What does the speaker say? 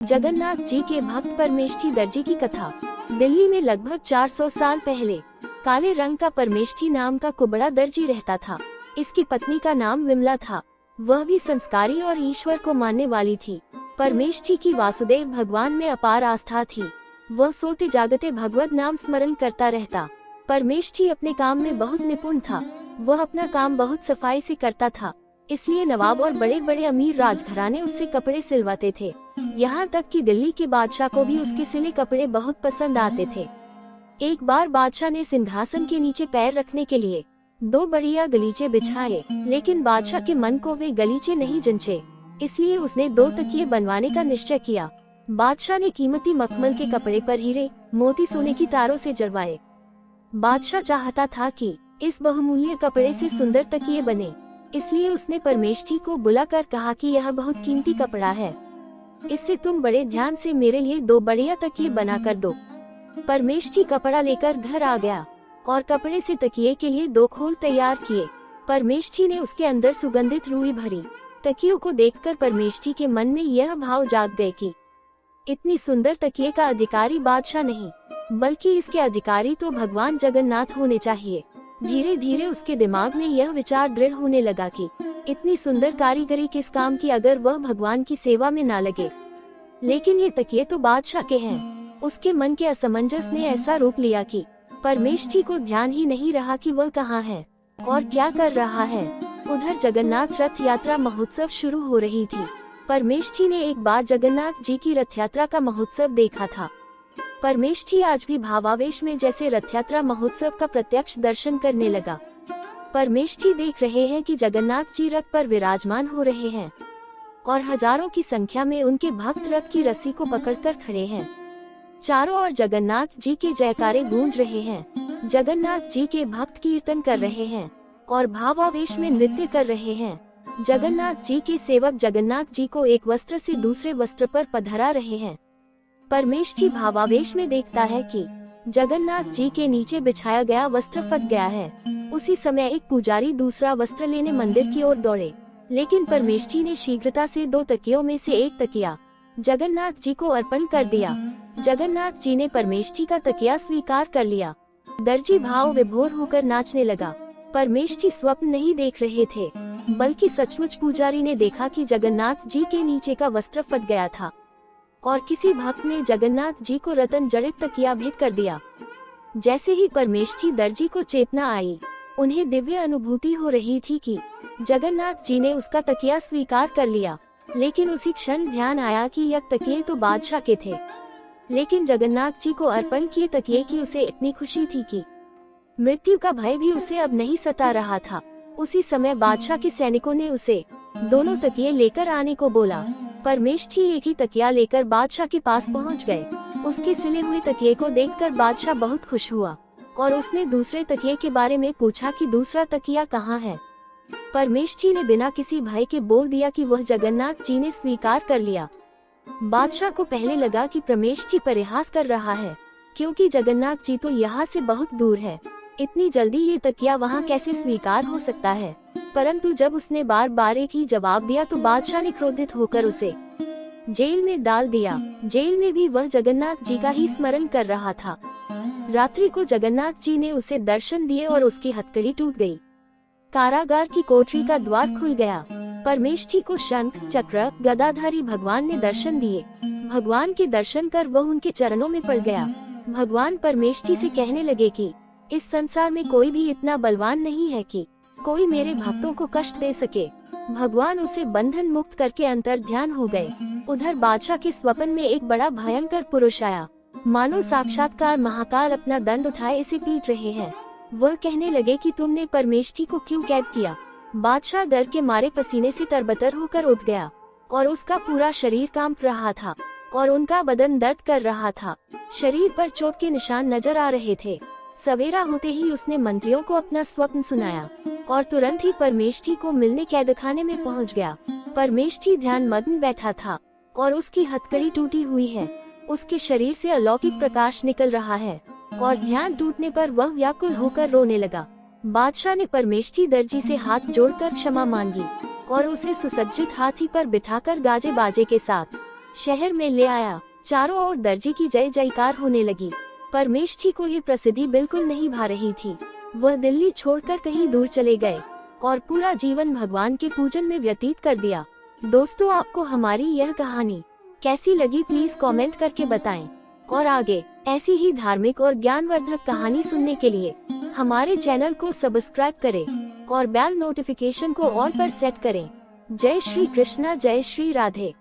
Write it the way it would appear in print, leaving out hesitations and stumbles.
जगन्नाथ जी के भक्त परमेष्ठी दर्जी की कथा। दिल्ली में लगभग 400 साल पहले काले रंग का परमेष्ठी नाम का कुबड़ा दर्जी रहता था। इसकी पत्नी का नाम विमला था। वह भी संस्कारी और ईश्वर को मानने वाली थी। परमेष्ठी की वासुदेव भगवान में अपार आस्था थी। वह सोते जागते भगवत नाम स्मरण करता रहता। परमेष्ठी अपने काम में बहुत निपुण था। वह अपना काम बहुत सफाई से करता था, इसलिए नवाब और बड़े बड़े अमीर राजघराने उससे कपड़े सिलवाते थे। यहाँ तक कि दिल्ली के बादशाह को भी उसके सिले कपड़े बहुत पसंद आते थे। एक बार बादशाह ने सिंहासन के नीचे पैर रखने के लिए 2 बढ़िया गलीचे बिछाए, लेकिन बादशाह के मन को वे गलीचे नहीं जंचे, इसलिए उसने 2 तकिए बनवाने का निश्चय किया। बादशाह ने कीमती मखमल के कपड़े पर हीरे मोती सोने की तारों से जड़वाए। बादशाह चाहता था कि इस बहुमूल्य कपड़े से सुंदर तकिए बने, इसलिए उसने परमेष्ठी को बुलाकर कहा कि यह बहुत कीमती कपड़ा है, इससे तुम बड़े ध्यान से मेरे लिए 2 बढ़िया तकिए बना कर दो। परमेष्ठी कपड़ा लेकर घर आ गया और कपड़े से तकिए के लिए 2 खोल तैयार किए। परमेष्ठी ने उसके अंदर सुगंधित रुई भरी। तकियों को देखकर परमेष्ठी के मन में यह भाव जाग गए कि इतनी सुंदर तकिए का अधिकारी बादशाह नहीं, बल्कि इसके अधिकारी तो भगवान जगन्नाथ होने चाहिए। धीरे धीरे उसके दिमाग में यह विचार दृढ़ होने लगा कि इतनी सुंदर कारीगरी किस काम की अगर वह भगवान की सेवा में ना लगे। लेकिन ये तकिए तो बादशाह के हैं। उसके मन के असमंजस ने ऐसा रूप लिया कि परमेष्ठी को ध्यान ही नहीं रहा कि वह कहाँ है और क्या कर रहा है। उधर जगन्नाथ रथ यात्रा महोत्सव शुरू हो रही थी। परमेष्ठी ने एक बार जगन्नाथ जी की रथ यात्रा का महोत्सव देखा था। परमेष्ठी आज भी भावावेश में जैसे रथ यात्रा महोत्सव का प्रत्यक्ष दर्शन करने लगा। परमेष्ठी देख रहे हैं कि जगन्नाथ जी रथ पर विराजमान हो रहे हैं और हजारों की संख्या में उनके भक्त रथ की रस्सी को पकड़कर खड़े हैं। चारों ओर जगन्नाथ जी के जयकारे गूंज रहे हैं। जगन्नाथ जी के भक्त कीर्तन कर रहे हैं और भावावेश में नृत्य कर रहे हैं। जगन्नाथ जी के सेवक जगन्नाथ जी को एक वस्त्र से दूसरे वस्त्र पर पधरा रहे हैं। परमेष्ठी भावावेश में देखता है कि जगन्नाथ जी के नीचे बिछाया गया वस्त्र फट गया है। उसी समय एक पुजारी दूसरा वस्त्र लेने मंदिर की ओर दौड़े, लेकिन परमेष्ठी ने शीघ्रता से 2 तकियों में से एक तकिया जगन्नाथ जी को अर्पण कर दिया। जगन्नाथ जी ने परमेष्ठी का तकिया स्वीकार कर लिया। दर्जी भाव विभोर होकर नाचने लगा। परमेष्ठी स्वप्न नहीं देख रहे थे, बल्कि सचमुच पुजारी ने देखा कि जगन्नाथ जी के नीचे का वस्त्र फट गया था और किसी भक्त ने जगन्नाथ जी को रतन जड़ित तकिया भेंट कर दिया। जैसे ही परमेष्ठी दर्जी को चेतना आई, उन्हें दिव्य अनुभूति हो रही थी कि जगन्नाथ जी ने उसका तकिया स्वीकार कर लिया। लेकिन उसी क्षण ध्यान आया कि यह तकिए तो बादशाह के थे, लेकिन जगन्नाथ जी को अर्पण किए तकिए की उसे इतनी खुशी थी कि मृत्यु का भय भी उसे अब नहीं सता रहा था। उसी समय बादशाह के सैनिकों ने उसे दोनों तकिए लेकर आने को बोला। परमेष्ठी एक ही तकिया लेकर बादशाह के पास पहुंच गए। उसके सिले हुए तकिए को देखकर बादशाह बहुत खुश हुआ और उसने दूसरे तकिए के बारे में पूछा कि दूसरा तकिया कहाँ है। परमेष्ठी ने बिना किसी भय के बोल दिया कि वह जगन्नाथ जी ने स्वीकार कर लिया। बादशाह को पहले लगा कि परमेष्ठी परिहास कर रहा है, क्योंकि जगन्नाथ जी तो यहाँ से बहुत दूर है। इतनी जल्दी ये तकिया वहाँ कैसे स्वीकार हो सकता है। परंतु जब उसने बार बार एक ही जवाब दिया तो बादशाह ने क्रोधित होकर उसे जेल में डाल दिया। जेल में भी वह जगन्नाथ जी का ही स्मरण कर रहा था। रात्रि को जगन्नाथ जी ने उसे दर्शन दिए और उसकी हथकड़ी टूट गई। कारागार की कोठरी का द्वार खुल गया। परमेष्ठी को शंख चक्र गदाधारी भगवान ने दर्शन दिए। भगवान के दर्शन कर वह उनके चरणों में पड़ गया। भगवान परमेष्ठी से कहने लगे कि इस संसार में कोई भी इतना बलवान नहीं है कि कोई मेरे भक्तों को कष्ट दे सके। भगवान उसे बंधन मुक्त करके अंतर ध्यान हो गए। उधर बादशाह के स्वप्न में एक बड़ा भयंकर पुरुष आया, मानो साक्षात्कार महाकाल अपना दंड उठाए इसे पीट रहे हैं। वह कहने लगे कि तुमने परमेष्ठी को क्यों कैद किया। बादशाह डर के मारे पसीने से तरबतर होकर उठ गया और उसका पूरा शरीर कांप रहा था और उनका बदन दर्द कर रहा था। शरीर पर चोट के निशान नजर आ रहे थे। सवेरा होते ही उसने मंत्रियों को अपना स्वप्न सुनाया और तुरंत ही परमेष्ठी को मिलने कैदखाने में पहुंच गया। परमेष्ठी ध्यान मग्न बैठा था और उसकी हथकड़ी टूटी हुई है। उसके शरीर से अलौकिक प्रकाश निकल रहा है और ध्यान टूटने पर वह व्याकुल होकर रोने लगा। बादशाह ने परमेष्ठी दर्जी से हाथ जोड़कर क्षमा मांगी और उसे सुसज्जित हाथी पर बिठाकर गाजे बाजे के साथ शहर में ले आया। चारों ओर दर्जी की जय जयकार होने लगी। परमेष्ठी को ये प्रसिद्धि बिल्कुल नहीं भा रही थी। वह दिल्ली छोड़कर कहीं दूर चले गए और पूरा जीवन भगवान के पूजन में व्यतीत कर दिया। दोस्तों, आपको हमारी यह कहानी कैसी लगी प्लीज कमेंट करके बताएं। और आगे ऐसी ही धार्मिक और ज्ञानवर्धक कहानी सुनने के लिए हमारे चैनल को सब्सक्राइब करें और बेल नोटिफिकेशन को ऑल पर सेट करें। जय श्री कृष्णा, जय श्री राधे।